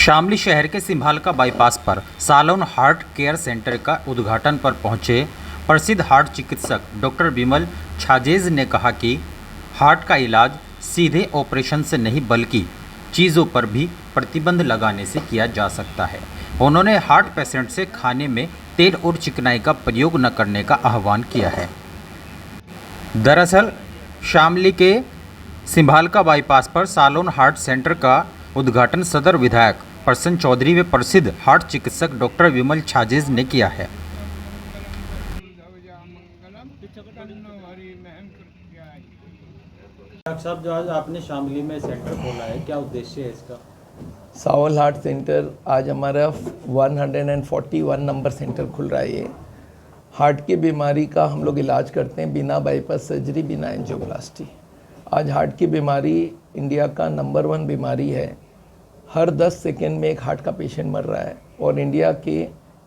शामली शहर के सिंभालका बाईपास पर सालोन हार्ट केयर सेंटर का उद्घाटन पर पहुंचे प्रसिद्ध हार्ट चिकित्सक डॉक्टर विमल छाजेज ने कहा कि हार्ट का इलाज सीधे ऑपरेशन से नहीं बल्कि चीज़ों पर भी प्रतिबंध लगाने से किया जा सकता है। उन्होंने हार्ट पेशेंट से खाने में तेल और चिकनाई का प्रयोग न करने का आह्वान किया है। दरअसल शामली के सिंभालका बाईपास पर सालोन हार्ट सेंटर का उद्घाटन सदर विधायक प्रसन्न चौधरी व प्रसिद्ध हार्ट चिकित्सक डॉक्टर विमल छाजेज ने किया है। डॉक्टर साहब, जो आज आपने शामली में सेंटर खोला है, क्या उद्देश्य है इसका? सावल हार्ट सेंटर आज हमारा 141 नंबर सेंटर खुल रहा है। ये हार्ट की बीमारी का हम लोग इलाज करते हैं बिना बाईपास सर्जरी, बिना एंजियोप्लास्टी। आज हार्ट की बीमारी इंडिया का नंबर 1 बीमारी है। हर 10 सेकेंड में एक हार्ट का पेशेंट मर रहा है और इंडिया के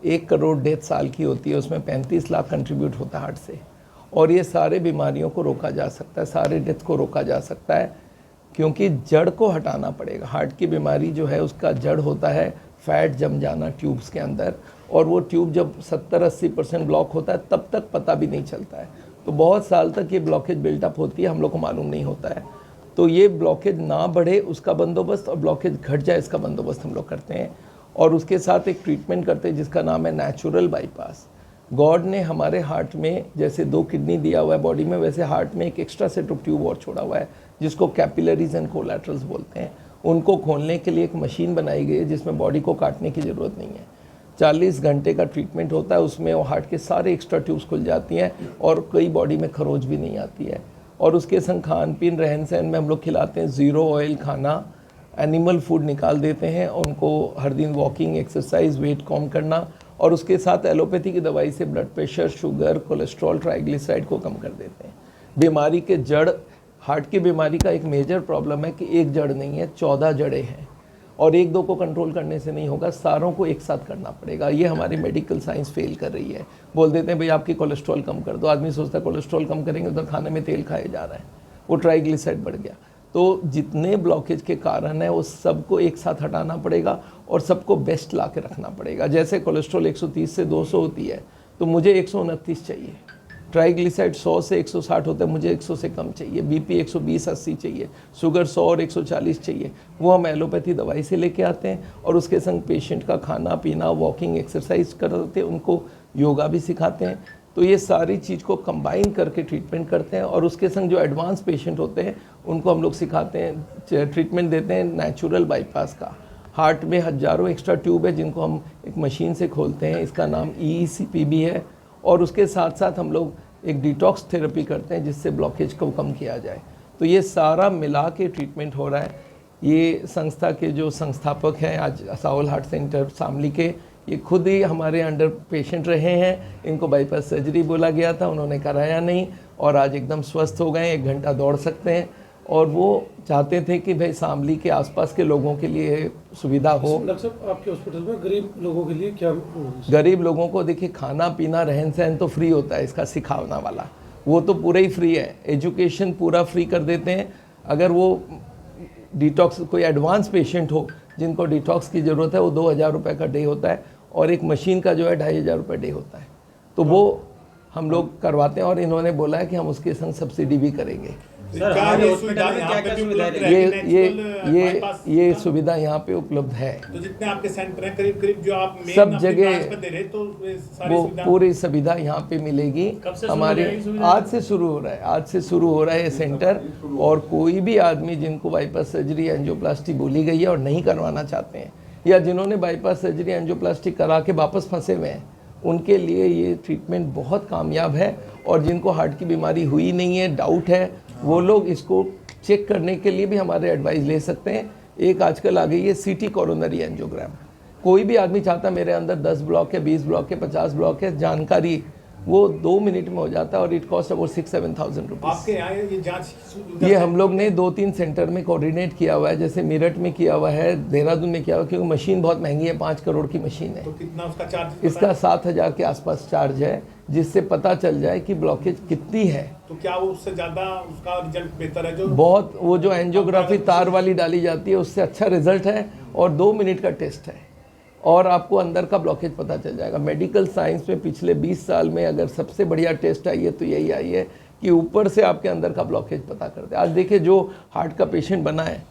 1 करोड़ डेथ साल की होती है, उसमें 35 लाख कंट्रीब्यूट होता है हार्ट से। और ये सारे बीमारियों को रोका जा सकता है, सारे डेथ को रोका जा सकता है, क्योंकि जड़ को हटाना पड़ेगा। हार्ट की बीमारी जो है उसका जड़ होता है फैट जम जाना ट्यूब्स के अंदर, और वो ट्यूब जब 70-80% ब्लॉक होता है तब तक पता भी नहीं चलता है। तो बहुत साल तक ये ब्लॉकेज बिल्टअप होती है, हम लोग को मालूम नहीं होता है। तो ये ब्लॉकेज ना बढ़े उसका बंदोबस्त और ब्लॉकेज घट जाए इसका बंदोबस्त हम लोग करते हैं। और उसके साथ एक ट्रीटमेंट करते हैं जिसका नाम है नेचुरल बाईपास। गॉड ने हमारे हार्ट में जैसे 2 किडनी दिया हुआ है बॉडी में, वैसे हार्ट में एक एक्स्ट्रा सेट ऑफ ट्यूब और छोड़ा हुआ है जिसको कैपिलरीज एंड कोलैटरल्स बोलते हैं। उनको खोलने के लिए एक मशीन बनाई गई है जिसमें बॉडी को काटने की ज़रूरत नहीं है। 40 घंटे का ट्रीटमेंट होता है, उसमें वो हार्ट के सारे एक्स्ट्रा ट्यूब्स खुल जाती हैं और कोई बॉडी में खरोच भी नहीं आती है। और उसके संग खान पीन रहन सहन में हम लोग खिलाते हैं 0 ऑयल खाना, एनिमल फूड निकाल देते हैं उनको, हर दिन वॉकिंग, एक्सरसाइज, वेट कम करना, और उसके साथ एलोपैथी की दवाई से blood pressure, sugar, cholesterol, triglyceride को कम कर देते हैं। बीमारी के जड़, हार्ट की बीमारी का एक मेजर प्रॉब्लम है कि एक जड़ नहीं है, 14 जड़ें हैं और 1-2 को कंट्रोल करने से नहीं होगा, सारों को एक साथ करना पड़ेगा। ये हमारी मेडिकल साइंस फेल कर रही है। बोल देते हैं भाई आपकी कोलेस्ट्रॉल कम कर दो, आदमी सोचता है कोलेस्ट्रॉल कम करेंगे तो खाने में तेल खाया जा रहा है, वो ट्राइग्लिसराइड बढ़ गया। तो जितने ब्लॉकेज के कारण है वो सबको एक साथ हटाना पड़ेगा और सबको बेस्ट ला के रखना पड़ेगा। जैसे कोलेस्ट्रॉल 130 से 200 होती है तो मुझे 129 चाहिए, ट्राइग्लिसराइड 100 से 160 होता है, मुझे 100 से कम चाहिए, बीपी 120-80 चाहिए, शुगर 100 और 140 चाहिए। वो हम एलोपैथी दवाई से लेके आते हैं और उसके संग पेशेंट का खाना पीना, वॉकिंग, एक्सरसाइज करते हैं, उनको योगा भी सिखाते हैं। तो ये सारी चीज़ को कंबाइन करके ट्रीटमेंट करते हैं। और उसके संग जो एडवांस पेशेंट होते हैं उनको हम लोग सिखाते हैं, ट्रीटमेंट देते हैं नेचुरल बाईपास का। हार्ट में हज़ारों एक्स्ट्रा ट्यूब है जिनको हम एक मशीन से खोलते हैं, इसका नाम EECP है। और उसके साथ साथ हम लोग एक डिटॉक्स थेरेपी करते हैं जिससे ब्लॉकेज को कम किया जाए। तो ये सारा मिला के ट्रीटमेंट हो रहा है। ये संस्था के जो संस्थापक हैं आज सावल हार्ट सेंटर शामली के, ये खुद ही हमारे अंडर पेशेंट रहे हैं। इनको बाईपास सर्जरी बोला गया था, उन्होंने कराया नहीं और आज एकदम स्वस्थ हो गए, 1 घंटा दौड़ सकते हैं। और वो चाहते थे कि भाई शामली के आसपास के लोगों के लिए सुविधा हो। डॉक्टर साहब, आपके हॉस्पिटल में गरीब लोगों के लिए क्या? गरीब लोगों को देखिए, खाना पीना रहन सहन तो फ्री होता है, इसका सिखाना वाला वो तो पूरा ही फ्री है। एजुकेशन पूरा फ्री कर देते हैं। अगर वो डिटॉक्स, कोई एडवांस पेशेंट हो जिनको डिटॉक्स की ज़रूरत है, वो 2000 रुपये का डे होता है और एक मशीन का जो है 2500 रुपये डे होता है। तो वो हम लोग करवाते हैं और इन्होंने बोला है कि हम उसके संग सब्सिडी भी करेंगे। ये सुविधा यहाँ पे उपलब्ध है। तो जितने आपके सेंटर हैं करीब जो आप सब जगह दे रहे, तो वो पूरी सुविधा यहाँ पे मिलेगी। हमारे आज से शुरू हो रहा है, आज से शुरू हो रहा है ये सेंटर। और कोई भी आदमी जिनको बाईपास सर्जरी, एंजियोप्लास्टी बोली गई है और नहीं करवाना चाहते हैं, या जिन्होंने बाईपास सर्जरी, एंजियोप्लास्टी करा के वापस फंसे हुए हैं, उनके लिए ये ट्रीटमेंट बहुत कामयाब है। और जिनको हार्ट की बीमारी हुई नहीं है, डाउट है, वो लोग इसको चेक करने के लिए भी हमारे एडवाइस ले सकते हैं। एक आजकल आ गई है CT कोरोनरी एंजियोग्राम। कोई भी आदमी चाहता है मेरे अंदर 10 ब्लॉक है, 20 ब्लॉक है, 50 ब्लॉक है, जानकारी वो 2 मिनट में हो जाता है और इट कॉस्ट अबाउट 6-7,000 रुपीज़। आपके यहाँ ये जांच, ये हम लोग ने 2-3 सेंटर में कोऑर्डिनेट किया हुआ है, जैसे मेरठ में किया हुआ है, देहरादून में किया हुआ है, क्योंकि मशीन बहुत महंगी है, 5 करोड़ की मशीन है। तो कितना उसका चार्ज? इसका 7,000 के आसपास चार्ज है, जिससे पता चल जाए कि ब्लॉकेज कितनी है। तो क्या वो उससे ज़्यादा उसका रिजल्ट बेहतर है? जो बहुत, वो जो एंजियोग्राफी तार वाली डाली जाती है उससे अच्छा रिजल्ट है। और 2 मिनट का टेस्ट है और आपको अंदर का ब्लॉकेज पता चल जाएगा। मेडिकल साइंस में पिछले 20 साल में अगर सबसे बढ़िया टेस्ट आई है तो यही आई है कि ऊपर से आपके अंदर का ब्लॉकेज पता करते हैं। आज देखिए जो हार्ट का पेशेंट बना है,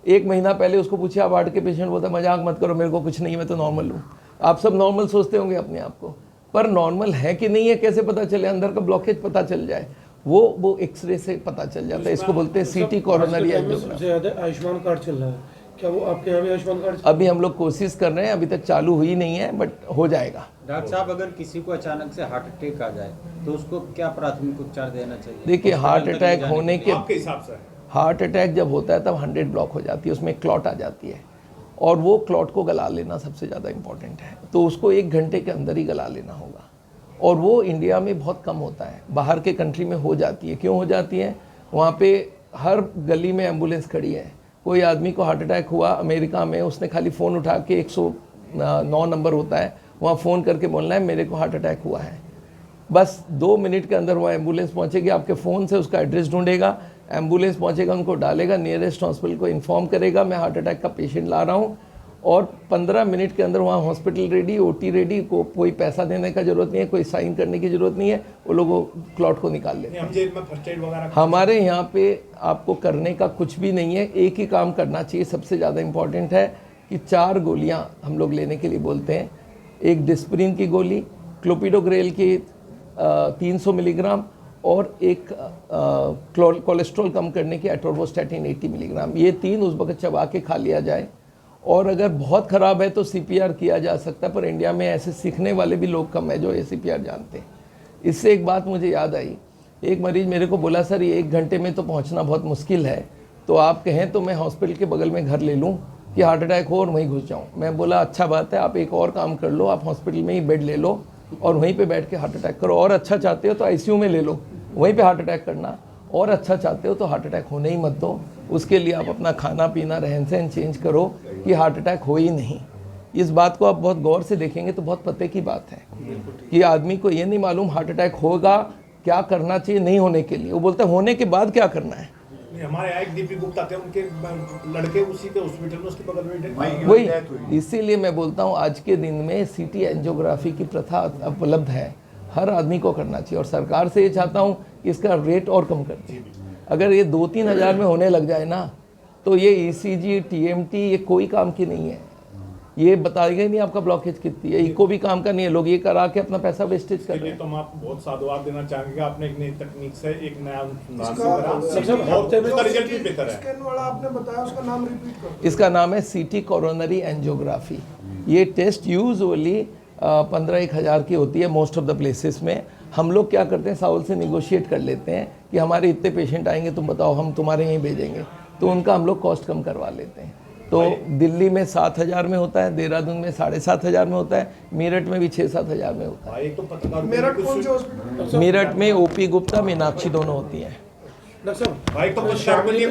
1 महीना पहले उसको पूछे आप हार्ट के पेशेंट, बोलता मजाक मत करो, मेरे को कुछ नहीं, मैं तो नॉर्मल हूँ। आप सब नॉर्मल सोचते होंगे अपने आप को, पर नॉर्मल है कि नहीं है कैसे पता चले? अंदर का ब्लॉकेज पता चल जाए, वो एक्सरे से पता चल जाता है। इसको बोलते हैं सीटी कोरोनरी एंजियोग्राफी। आयुष्मान कार्ड चल रहा है, क्या वो आपके यहाँ भी आयुष्मान कार्ड? अभी हम लोग कोशिश कर रहे हैं, अभी तक चालू हुई नहीं है, बट हो जाएगा। डॉक्टर साहब, अगर किसी को अचानक से हार्ट अटैक आ जाए तो उसको क्या प्राथमिक उपचार देना चाहिए? देखिए, हार्ट अटैक होने के आपके हिसाब से हार्ट अटैक जब होता है तब 100 ब्लॉक हो जाती है, उसमें क्लॉट आ जाती है और वो क्लॉट को गला लेना सबसे ज़्यादा इम्पॉर्टेंट है। तो उसको 1 घंटे के अंदर ही गला लेना होगा और वो इंडिया में बहुत कम होता है, बाहर के कंट्री में हो जाती है। क्यों हो जाती है? वहाँ पे हर गली में एम्बुलेंस खड़ी है। कोई आदमी को हार्ट अटैक हुआ अमेरिका में, उसने खाली फ़ोन उठा के 109 नंबर होता है, वहाँ फ़ोन करके बोलना है मेरे को हार्ट अटैक हुआ है। बस 2 मिनट के अंदर वहाँ एम्बुलेंस पहुँचेगी, आपके फ़ोन से उसका एड्रेस ढूंढेगा, एम्बुलेंस पहुँचेगा, उनको डालेगा, नियरेस्ट हॉस्पिटल को इन्फॉर्म करेगा मैं हार्ट अटैक का पेशेंट ला रहा हूँ, और 15 मिनट के अंदर वहाँ हॉस्पिटल रेडी, ओटी रेडी, कोई पैसा देने का ज़रूरत नहीं है, कोई साइन करने की ज़रूरत नहीं है, वो लोगों क्लॉट को निकाल लेते हैं। हम जेल में फर्स्ट एड वगैरह हमारे यहाँ पे आपको करने का कुछ भी नहीं है, एक ही काम करना चाहिए, सबसे ज़्यादा इम्पॉर्टेंट है कि 4 गोलियाँ हम लोग लेने के लिए बोलते हैं। एक डिस्प्रिन की गोली, क्लोपिडोग्रेल की 300 मिलीग्राम और एक कोलेस्ट्रॉल कम करने की एटोर्वोस्टैटिन 80 मिलीग्राम। ये 3 उस वक्त चबा के खा लिया जाए, और अगर बहुत ख़राब है तो CPR किया जा सकता है, पर इंडिया में ऐसे सीखने वाले भी लोग कम है जो ये CPR जानते हैं। इससे एक बात मुझे याद आई, एक मरीज़ मेरे को बोला सर ये 1 घंटे में तो पहुंचना बहुत मुश्किल है, तो आप कहें तो मैं हॉस्पिटल के बगल में घर ले लूं कि हार्ट अटैक हो और वहीं घुस जाऊं। मैं बोला अच्छा बात है, आप एक और काम कर लो, आप हॉस्पिटल में ही बेड ले लो और वहीं पे बैठ के हार्ट अटैक करो, और अच्छा चाहते हो तो ICU में ले लो, वहीं पे हार्ट अटैक करना, और अच्छा चाहते हो तो हार्ट अटैक होने ही मत दो। उसके लिए आप अपना खाना पीना रहन सहन चेंज करो कि हार्ट अटैक हो ही नहीं। इस बात को आप बहुत गौर से देखेंगे तो बहुत पते की बात है कि आदमी को ये नहीं मालूम हार्ट अटैक होगा क्या करना चाहिए नहीं होने के लिए, वो बोलता है होने के बाद क्या करना है। हमारे यहाँ एक DP गुप्ता थे, उनके लड़के उसी के हॉस्पिटल में उसके बगल में वही, इसीलिए मैं बोलता हूँ आज के दिन में CT एंजियोग्राफी की प्रथा उपलब्ध है, हर आदमी को करना चाहिए, और सरकार से ये चाहता हूँ कि इसका रेट और कम कर दें। अगर ये 2-3 हज़ार में होने लग जाए ना तो ये ECG TMT ये कोई काम की नहीं है, ये बताएगा ही नहीं आपका ब्लॉकेज कितनी है, इको भी काम का नहीं है, लोग ये करा के अपना पैसा वेस्टेज कर रहे हैं। तो हम आपको बहुत साधुवाद देना चाहेंगे, आपने एक नई तकनीक से एक नया रिजल्ट भी बेहतर है। स्कैन वाला आपने बताया, उसका नाम रिपीट करो। इसका नाम है CT कोरोनरी एंजियोग्राफी। ये टेस्ट यूजुअली 15-1 हज़ार की होती है मोस्ट ऑफ द प्लेसेस में। हम लोग क्या करते हैं, साउल से निगोशिएट कर लेते हैं कि हमारे इतने पेशेंट आएंगे, तुम बताओ हम तुम्हारे यहीं भेजेंगे, तो उनका हम लोग कॉस्ट कम करवा लेते हैं। तो दिल्ली में 7,000 में होता है, देहरादून में 7,500 में होता है, मेरठ में भी 6-7 हज़ार में होता है। मेरठ कौन से हॉस्पिटल? मेरठ में OP गुप्ता, मीनाक्षी दोनों होती हैं। डॉक्टर साहब, भाई तो कुछ शर्म नहीं